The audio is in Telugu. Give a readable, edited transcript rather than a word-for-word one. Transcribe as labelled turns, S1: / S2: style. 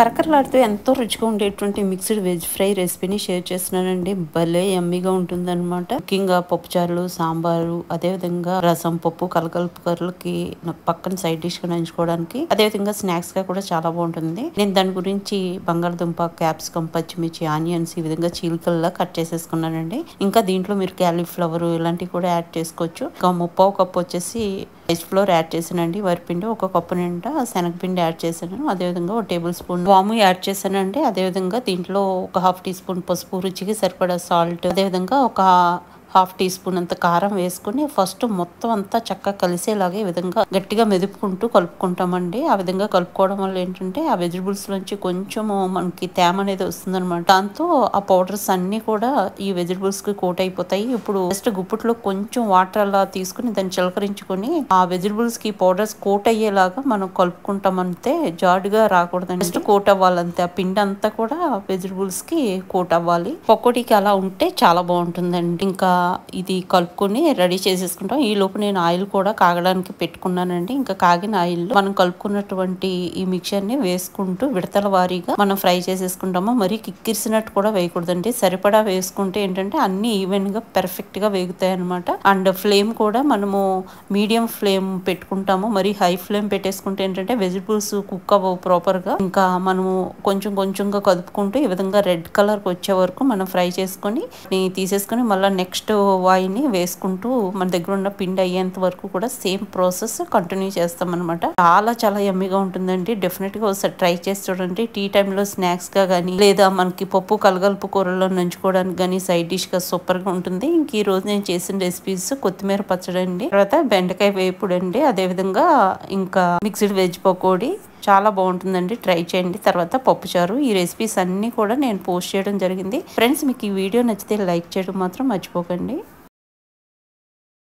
S1: కరకరలాడుతూ ఎంతో రుచిగా ఉండేటువంటి మిక్స్డ్ వెజ్ ఫ్రై రెసిపీని షేర్ చేస్తున్నానండి. భలే యమ్మీగా ఉంటుందన్నమాట. ముఖ్యంగా పప్పుచారులు, సాంబారు, అదేవిధంగా రసం, పప్పు, కలగలుపుకర్లకి పక్కన సైడ్ డిష్ గా నంచుకోవడానికి, అదేవిధంగా స్నాక్స్ గా కూడా చాలా బాగుంటుంది. నేను దాని గురించి బంగాళదుంప, క్యాప్సికమ్, పచ్చిమిర్చి, ఆనియన్స్ ఈ విధంగా చీలికల్లా కట్ చేసేసుకున్నానండి. ఇంకా దీంట్లో మీరు క్యాలీఫ్లవర్ ఇలాంటివి కూడా యాడ్ చేసుకోవచ్చు. ఇంకా ముప్పావు కప్పు వచ్చేసి రైస్ ఫ్లోర్ యాడ్ చేశానండి. వరిపిండి ఒక కప్పు నిండా శనగపిండి యాడ్ చేశాను. అదేవిధంగా ఒక టేబుల్ స్పూన్ వాము యాడ్ చేశానండి. అదేవిధంగా దీంట్లో ఒక హాఫ్ టీ స్పూన్ పసుపు, రుచికి సరిపడా సాల్ట్, అదేవిధంగా ఒక హాఫ్ టీ స్పూన్ అంత కారం వేసుకుని ఫస్ట్ మొత్తం అంతా చక్కగా కలిసేలాగా ఈ విధంగా గట్టిగా మెదుపుకుంటూ కలుపుకుంటామండి. ఆ విధంగా కలుపుకోవడం వల్ల ఏంటంటే ఆ వెజిటబుల్స్ నుంచి కొంచెం మనకి తేమ అనేది వస్తుంది అనమాట. దాంతో ఆ పౌడర్స్ అన్ని కూడా ఈ వెజిటబుల్స్ కి కోట్ అయిపోతాయి. ఇప్పుడు జస్ట్ గుప్పట్లో కొంచెం వాటర్ అలా తీసుకుని దాన్ని చిలకరించుకొని ఆ వెజిటబుల్స్ కి పౌడర్స్ కోట్ అయ్యేలాగా మనం కలుపుకుంటాం. అంతే, జాడుగా రాకూడదండి, జస్ట్ కోట్ అవ్వాలంతే. ఆ పిండి అంతా కూడా వెజిటబుల్స్ కి కోట్ అవ్వాలి. పకోడీకి అలా ఉంటే చాలా బాగుంటుందండి. ఇంకా ఇది కలుపుకొని రెడీ చేసేసుకుంటాం. ఈ లోపు నేను ఆయిల్ కూడా కాగడానికి పెట్టుకున్నానండి. ఇంకా కాగిన ఆయిల్ మనం కలుపుకున్నటువంటి ఈ మిక్చర్ ని వేసుకుంటూ విడతల వారీగా మనం ఫ్రై చేసేసుకుంటాము. మరి కిక్కిరిసినట్టు కూడా వేయకూడదండి. సరిపడా వేసుకుంటే ఏంటంటే అన్ని ఈవెన్ గా పర్ఫెక్ట్ గా వేగుతాయి అనమాట. అండ్ ఫ్లేమ్ కూడా మనము మీడియం ఫ్లేమ్ పెట్టుకుంటాము. మరి హై ఫ్లేమ్ పెట్టేసుకుంటే ఏంటంటే వెజిటబుల్స్ కుక్ అవ్వవు ప్రాపర్ గా. ఇంకా మనము కొంచెం కొంచెంగా కదుపుకుంటూ ఈ విధంగా రెడ్ కలర్ వచ్చే వరకు మనం ఫ్రై చేసుకొని తీసేసుకొని మళ్ళీ నెక్స్ట్ వాయిని వేసుకుంటూ మన దగ్గర ఉన్న పిండి అయ్యేంత వరకు కూడా సేమ్ ప్రాసెస్ కంటిన్యూ చేస్తాం అనమాట. చాలా యమ్మీగా ఉంటుందండి. డెఫినెట్ గా ఒకసారి ట్రై చేసి చూడండి. టీ టైంలో స్నాక్స్ గా గానీ, లేదా మనకి పప్పు కలగలుపు కూరలో నంచుకోవడానికి కానీ సైడ్ డిష్ గా సూపర్ గా ఉంటుంది. ఇంక ఈ రోజు నేను చేసిన రెసిపీస్ కొత్తిమీర పచ్చడి అండి, తర్వాత బెండకాయ వేపుడు అండి, అదేవిధంగా ఇంకా మిక్స్డ్ వెజ్ పకోడీ. చాలా బాగుంటుందండి, ట్రై చేయండి. తర్వాత పప్పుచారు. ఈ రెసిపీస్ అన్ని కూడా నేను పోస్ట్ చేయడం జరిగింది. ఫ్రెండ్స్, మీకు ఈ వీడియో నచ్చితే లైక్ చేయడం మాత్రం మర్చిపోకండి.